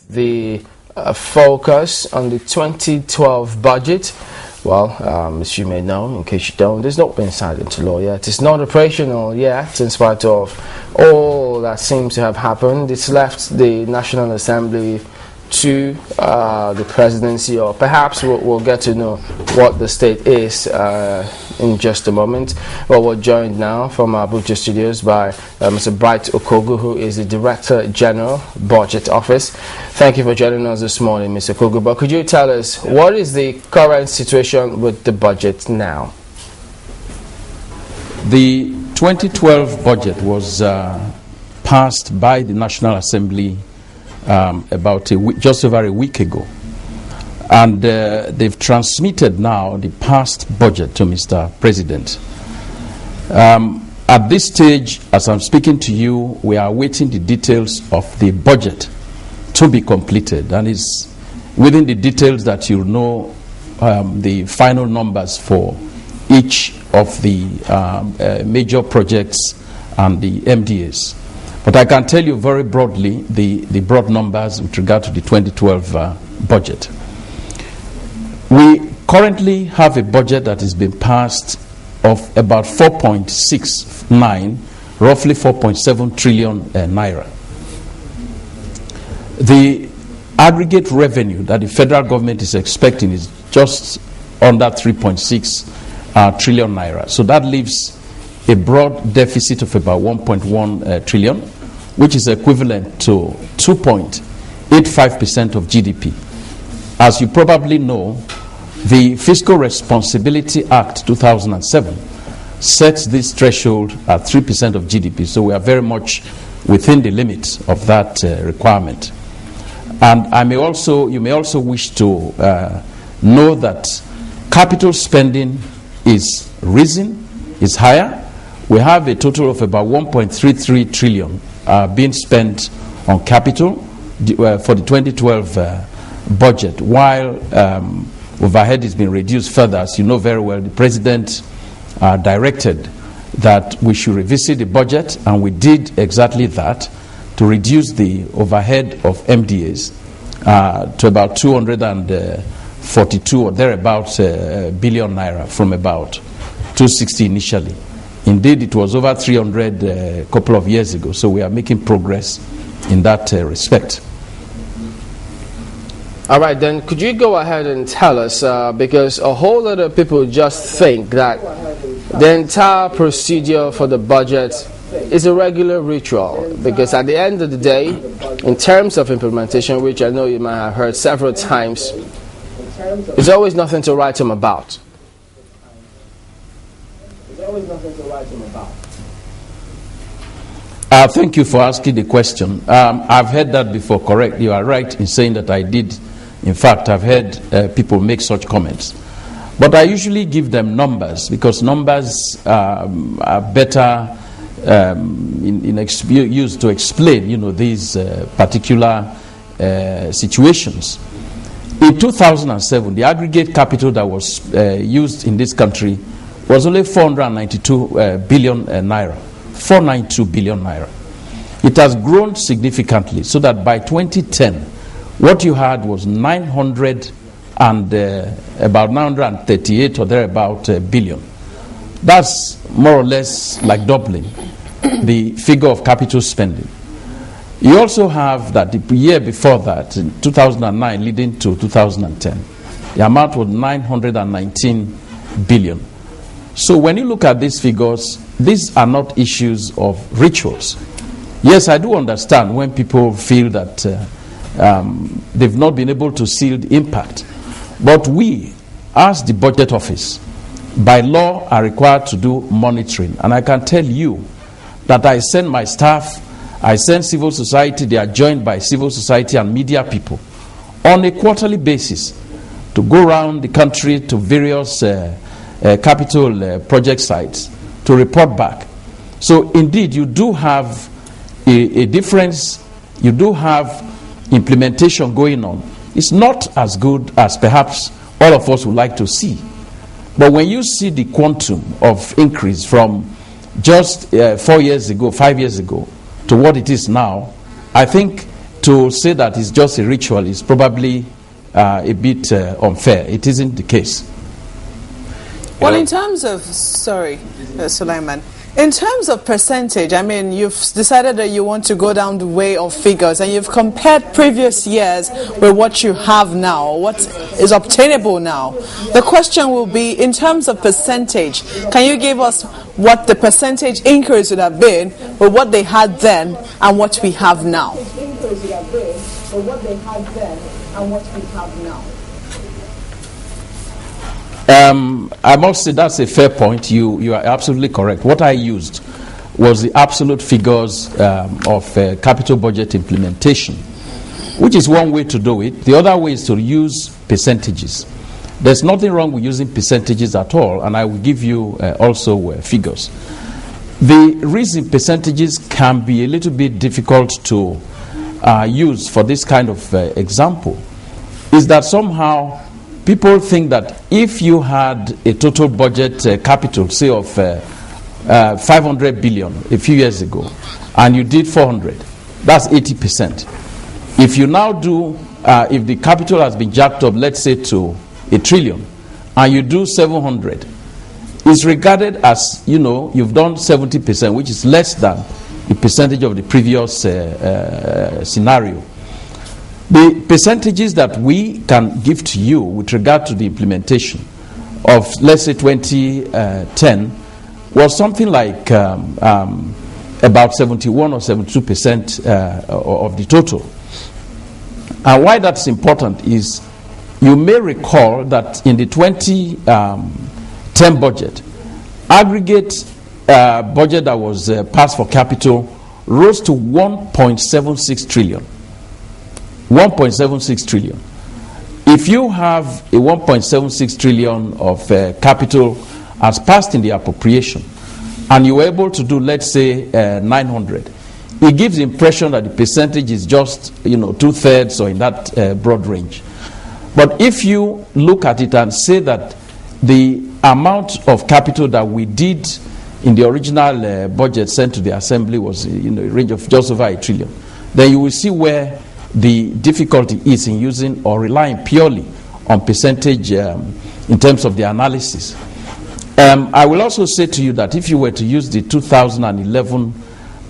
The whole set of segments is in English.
the focus on the 2012 budget. Well, as you may know, in case you don't, there's not been signed into law yet. It's not operational yet, in spite of all that seems to have happened. It's left the National Assembly to the presidency, or perhaps we'll get to know what the state is in just a moment. Well, we're joined now from our Abuja studios by Mr. Bright Okogu, who is the Director General Budget Office. Thank you for joining us this morning, Mr. Okogu. But could you tell us what is the current situation with the budget now? The 2012 budget was passed by the National Assembly about just over a week ago, and they've transmitted now the passed budget to Mr. President. At this stage, as I'm speaking to you, we are awaiting the details of the budget to be completed, and it's within the details that you'll know the final numbers for each of the major projects and the MDAs. But I can tell you very broadly the broad numbers with regard to the 2012 budget. We currently have a budget that has been passed of about 4.69, roughly 4.7 trillion naira. The aggregate revenue that the federal government is expecting is just under 3.6 trillion naira. So that leaves a broad deficit of about 1.1 trillion, which is equivalent to 2.85% of GDP. As you probably know, the Fiscal Responsibility Act 2007 sets this threshold at 3% of GDP, so we are very much within the limits of that requirement. And you may also wish to know that capital spending is risen, is higher. We have a total of about 1.33 trillion being spent on capital for the 2012 budget, while overhead has been reduced further. As you know very well, the President directed that we should revisit the budget, and we did exactly that, to reduce the overhead of MDAs to about 242 or thereabouts billion naira from about 260 initially. Indeed, it was over 300 a couple of years ago, so we are making progress in that respect. All right, then could you go ahead and tell us, because a whole lot of people just think that the entire procedure for the budget is a regular ritual, because at the end of the day, in terms of implementation, which I know you might have heard several times, there's always nothing to write home about. Thank you for asking the question. I've heard that before, correct. You are right in saying that I did. In fact, I've heard people make such comments. But I usually give them numbers, because numbers are better used to explain, these particular situations. In 2007, the aggregate capital that was used in this country was only 492 billion naira. 492 billion naira. It has grown significantly, so that by 2010, what you had was about 938 or thereabout billion. That's more or less like doubling the figure of capital spending. You also have that the year before that, in 2009 leading to 2010, the amount was 919 billion. So when you look at these figures, these are not issues of rituals. Yes, I do understand when people feel that they've not been able to see the impact. But we, as the Budget Office, by law are required to do monitoring. And I can tell you that I send my staff, I send civil society, they are joined by civil society and media people on a quarterly basis to go around the country to various capital project sites to report back. So indeed, you do have a difference, you do have implementation going on. It's not as good as perhaps all of us would like to see. But when you see the quantum of increase from just 4 years ago, 5 years ago, to what it is now, I think to say that it's just a ritual is probably a bit unfair. It isn't the case. Well, in terms of, Sulaiman, in terms of percentage, I mean, you've decided that you want to go down the way of figures, and you've compared previous years with what you have now, what is obtainable now. The question will be, in terms of percentage, can you give us what the percentage increase would have been with what they had then and what we have now? I must say that's a fair point. You are absolutely correct. What I used was the absolute figures of capital budget implementation, which is one way to do it. The other way is to use percentages. There's nothing wrong with using percentages at all, and I will give you also figures. The reason percentages can be a little bit difficult to use for this kind of example is that somehow people think that if you had a total budget capital, say of 500 billion a few years ago, and you did 400, that's 80%. If you now do, if the capital has been jacked up, let's say to 1 trillion, and you do 700, it's regarded as, you've done 70%, which is less than the percentage of the previous scenario. The percentages that we can give to you with regard to the implementation of, let's say, 2010 was something like about 71 or 72% of the total. And why that's important is you may recall that in the 2010 budget, aggregate budget that was passed for capital rose to 1.76 trillion. 1.76 trillion. If you have a 1.76 trillion of capital as passed in the appropriation, and you were able to do, let's say, 900, it gives the impression that the percentage is just, 2/3 or in that broad range. But if you look at it and say that the amount of capital that we did in the original budget sent to the Assembly was, a range of just over 1 trillion, then you will see where the difficulty is in using or relying purely on percentage in terms of the analysis. I will also say to you that if you were to use the 2011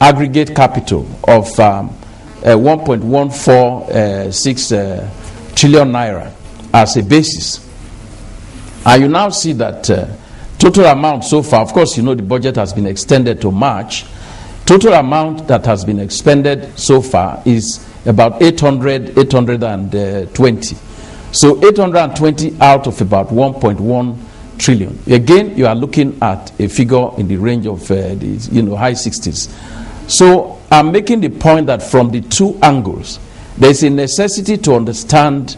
aggregate capital of 1.146 trillion naira as a basis, and you now see that total amount so far, of course, the budget has been extended to March. Total amount that has been expended so far is about 820. So 820 out of about 1.1 trillion. Again, you are looking at a figure in the range of the high 60s. So I'm making the point that from the two angles, there's a necessity to understand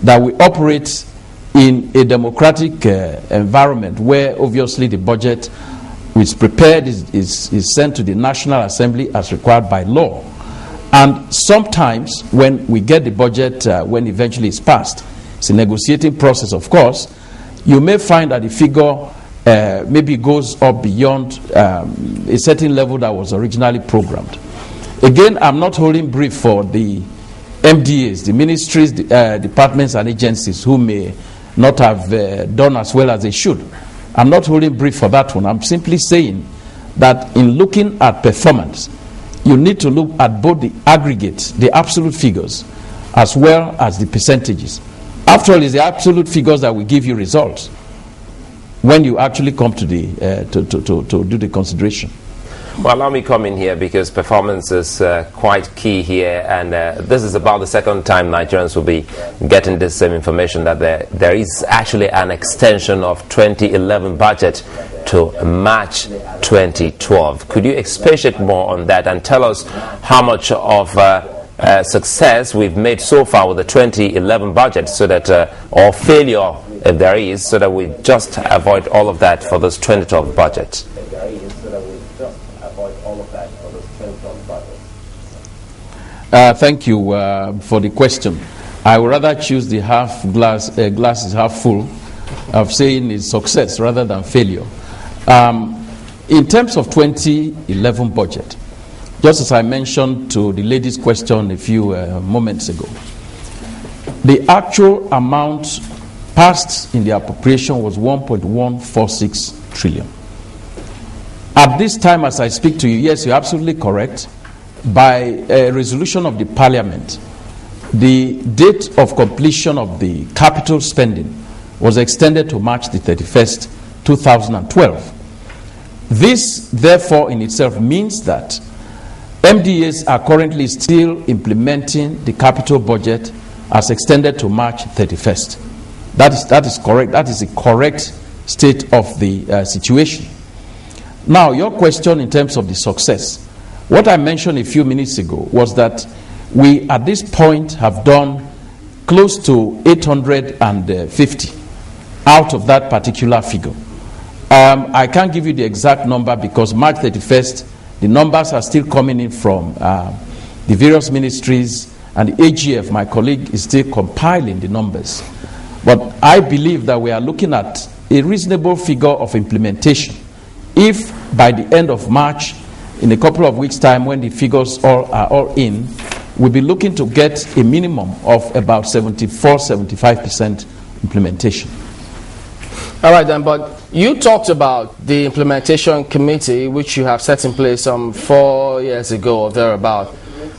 that we operate in a democratic environment where obviously the budget is prepared, is sent to the National Assembly as required by law. And sometimes when we get the budget, when eventually it's passed, it's a negotiating process, of course, you may find that the figure maybe goes up beyond a certain level that was originally programmed. Again, I'm not holding brief for the MDAs, the ministries, departments and agencies who may not have done as well as they should. I'm not holding brief for that one. I'm simply saying that in looking at performance, you need to look at both the aggregates, the absolute figures, as well as the percentages. After all, it's the absolute figures that will give you results when you actually come to the to do the consideration. Well, allow me to come in here because performance is quite key here, and this is about the second time Nigerians will be getting this same information that there is actually an extension of 2011 budget to March 2012. Could you expatiate more on that and tell us how much of success we've made so far with the 2011 budget, so that or failure if there is, so that we just avoid all of that for this 2012 budget? Thank you for the question. I would rather choose the glass is half full of saying it's success rather than failure. In terms of 2011 budget, just as I mentioned to the lady's question a few moments ago, the actual amount passed in the appropriation was 1.146 trillion. At this time, as I speak to you, yes, you're absolutely correct. By a resolution of the Parliament, the date of completion of the capital spending was extended to March the 31st, 2012. This, therefore, in itself means that MDAs are currently still implementing the capital budget as extended to March 31st. That is correct. That is the correct state of the situation. Now, your question in terms of the success, what I mentioned a few minutes ago was that we, at this point, have done close to 850 out of that particular figure. I can't give you the exact number because March 31st, the numbers are still coming in from the various ministries, and the AGF, my colleague, is still compiling the numbers. But I believe that we are looking at a reasonable figure of implementation. If by the end of March, in a couple of weeks' time, when the figures are all in, we'll be looking to get a minimum of about 74-75% implementation. All right then, but you talked about the implementation committee, which you have set in place some 4 years ago or thereabout.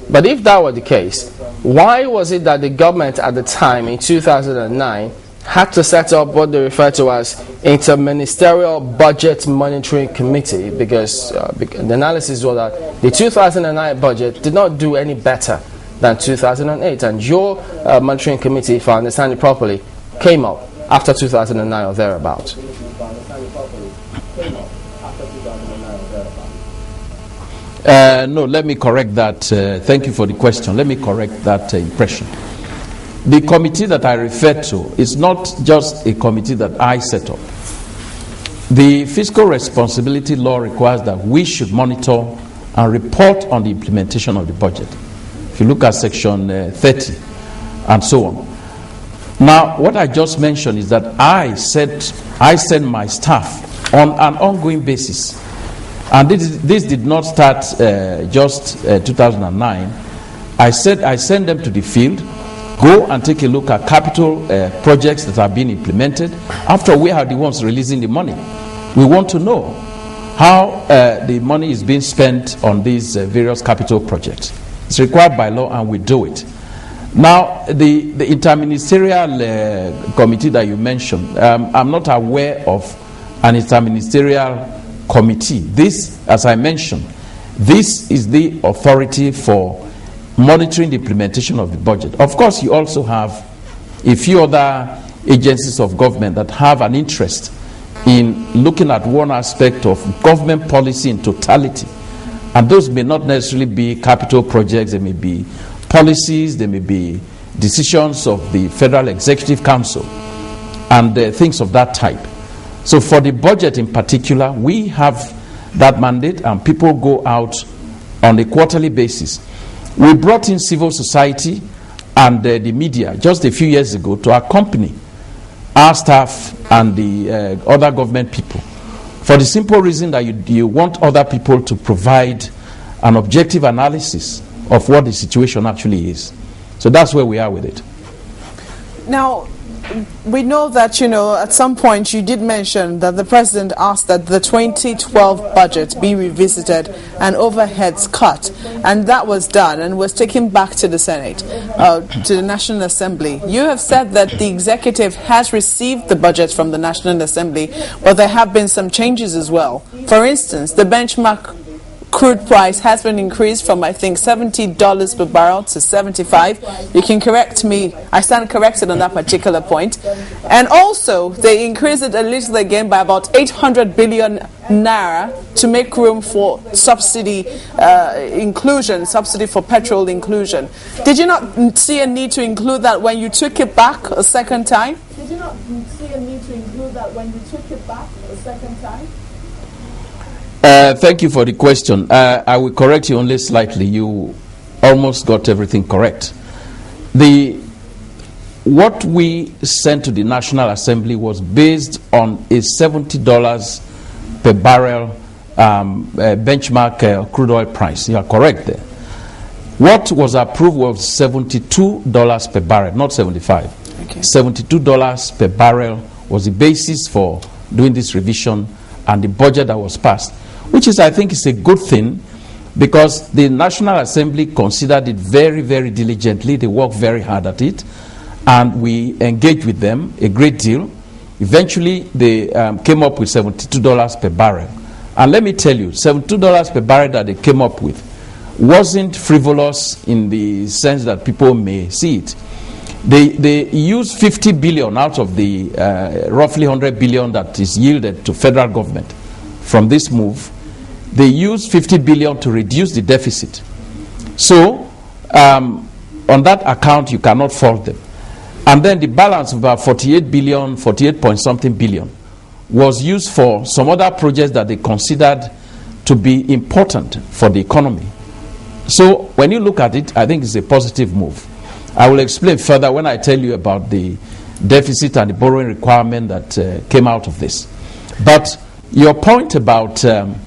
But if that were the case, why was it that the government at the time, in 2009, had to set up what they refer to as Interministerial Budget Monitoring Committee? Because the analysis was that the 2009 budget did not do any better than 2008, and your monitoring committee, if I understand it properly, came up after 2009 or thereabout. No, let me correct that. Thank you for the question. Let me correct that impression. The committee that I referred to is not just a committee that I set up. The fiscal responsibility law requires that we should monitor and report on the implementation of the budget. If you look at section 30 and so on. Now, what I just mentioned is that I send my staff on an ongoing basis. And this did not start just 2009. I send them to the field, go and take a look at capital projects that are being implemented. After, we are the ones releasing the money. We want to know how the money is being spent on these various capital projects. It's required by law, and we do it. Now, the interministerial committee that you mentioned, I'm not aware of an interministerial committee. This, as I mentioned, this is the authority for monitoring the implementation of the budget. Of course, you also have a few other agencies of government that have an interest in looking at one aspect of government policy in totality. And those may not necessarily be capital projects. They may be policies, they may be decisions of the Federal Executive Council and things of that type. So for the budget in particular, we have that mandate, and people go out on a quarterly basis. We brought in civil society and the media just a few years ago to accompany our staff and the other government people, for the simple reason that you want other people to provide an objective analysis of what the situation actually is. So that's where we are with it. Now, we know that, at some point you did mention that the president asked that the 2012 budget be revisited and overheads cut, and that was done and was taken back to the Senate, to the National Assembly. You have said that the executive has received the budget from the National Assembly, but there have been some changes as well. For instance, the benchmark crude price has been increased from, I think, $70 per barrel to $75. You can correct me. I stand corrected on that particular point. And also, they increased it a little again by about 800 billion naira to make room for subsidy inclusion, subsidy for petrol inclusion. Did you not see a need to include that when you took it back a second time? Did you not see a need to include that when you took it back a second time? Thank you for the question. I will correct you only slightly. You almost got everything correct. What we sent to the National Assembly was based on a $70 per barrel benchmark crude oil price. You are correct there. What was approved was $72 per barrel, not 75. Okay. $72 per barrel was the basis for doing this revision and the budget that was passed, which is, I think, is a good thing, because the National Assembly considered it very, very diligently. They worked very hard at it, and we engaged with them a great deal. Eventually, they came up with $72 per barrel. And let me tell you, $72 per barrel that they came up with wasn't frivolous in the sense that people may see it. They used 50 billion out of the roughly 100 billion that is yielded to federal government from this move. They used 50 billion to reduce the deficit. So, on that account, you cannot fault them. And then the balance of about 48 point something billion was used for some other projects that they considered to be important for the economy. So when you look at it, I think it's a positive move. I will explain further when I tell you about the deficit and the borrowing requirement that came out of this. But your point about 800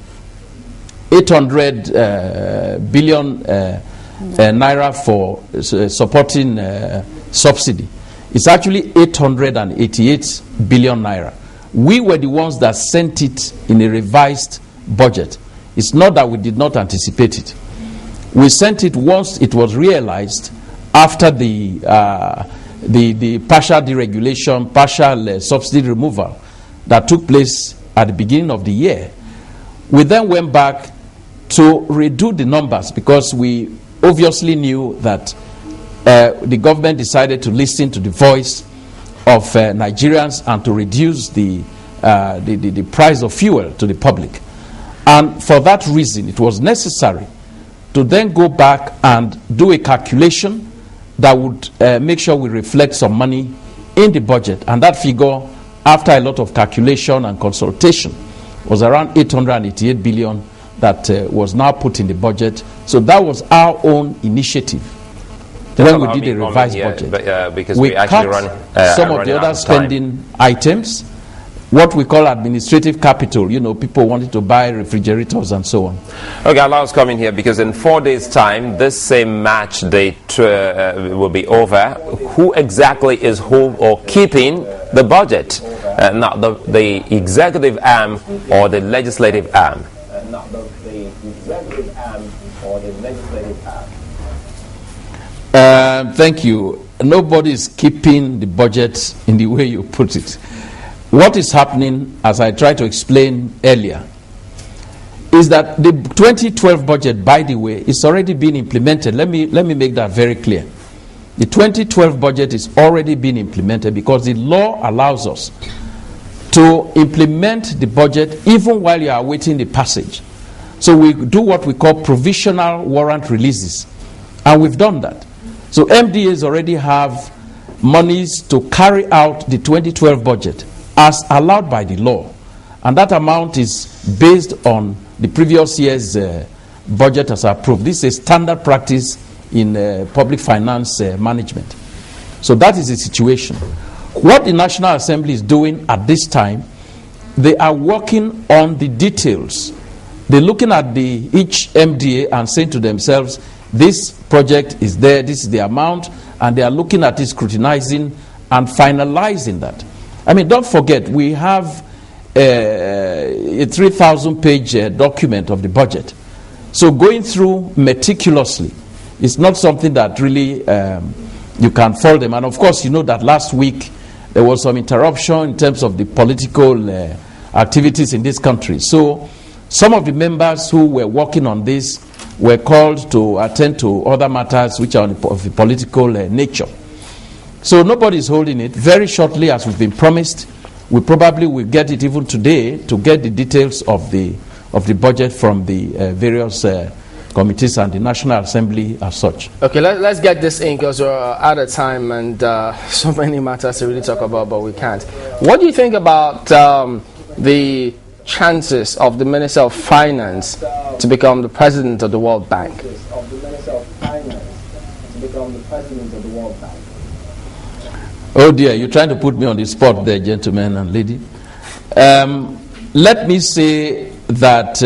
billion naira for supporting subsidy, it's actually 888 billion naira. We were the ones that sent it in a revised budget. It's not that we did not anticipate it. We sent it once it was realized after the partial deregulation, partial subsidy removal that took place at the beginning of the year. We then went back to redo the numbers, because we obviously knew that the government decided to listen to the voice of Nigerians and to reduce the price of fuel to the public. And for that reason, it was necessary to then go back and do a calculation that would make sure we reflect some money in the budget. And that figure, after a lot of calculation and consultation, was around 888 billion that was now put in the budget. So that was our own initiative. When we did a revised budget, because we cut some of the other spending items, what we call administrative capital. You know, people wanted to buy refrigerators and so on. Okay, allow us come in here, because in 4 days' time, this same match date will be over. Who exactly is keeping the budget? Not the executive arm or the legislative arm? Not the executive arm or the legislative arm. Thank you. Nobody is keeping the budget in the way you put it. What is happening, as I tried to explain earlier, is that the 2012 budget, by the way, is already being implemented. Let me make that very clear. The 2012 budget is already being implemented, because the law allows us to implement the budget even while you are awaiting the passage. So we do what we call provisional warrant releases, and we've done that. So MDAs already have monies to carry out the 2012 budget as allowed by the law, and that amount is based on the previous year's budget as approved. This is standard practice in public finance management. So that is the situation. What the National Assembly is doing at this time, they are working on the details. They're looking at each MDA and saying to themselves, this project is there, this is the amount, and they are looking at it, scrutinizing and finalizing that. I mean, don't forget, we have a 3,000-page document of the budget. So going through meticulously is not something that really you can follow them. And of course, you know that last week there was some interruption in terms of the political activities in this country. So some of the members who were working on this were called to attend to other matters which are of a political nature. So nobody is holding it. Very shortly, as we've been promised, we probably will get it even today to get the details of the budget from the various committees and the National Assembly as such. Okay, let's get this in, because we're out of time and so many matters to really talk about, but we can't. What do you think about the chances of the Minister of Finance to become the President of the World Bank? Oh dear, you're trying to put me on the spot there, gentlemen and lady. Let me say that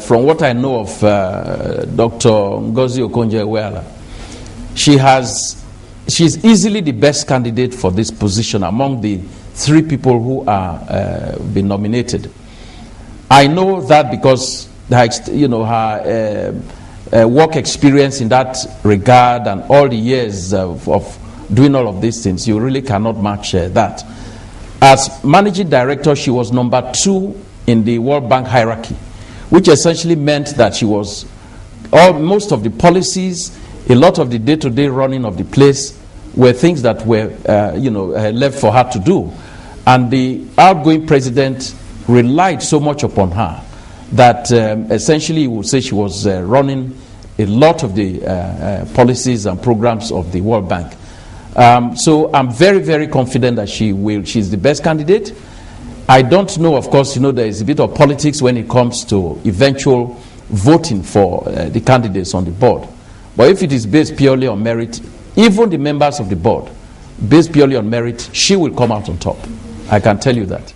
from what I know of Dr. Ngozi Okonjo-Iweala, she's easily the best candidate for this position among the 3 people who are been nominated. I know that because her work experience in that regard and all the years of doing all of these things, you really cannot match that. As managing director, she was number 2 in the World Bank hierarchy, which essentially meant that she was most of the policies, a lot of the day-to-day running of the place were things that were left for her to do. And the outgoing president relied so much upon her that essentially you would say she was running a lot of the policies and programs of the World Bank. So I'm very, very confident that she's the best candidate. I don't know, of course, there is a bit of politics when it comes to eventual voting for the candidates on the board. But if it is based purely on merit, even the members of the board, based purely on merit, she will come out on top. I can tell you that.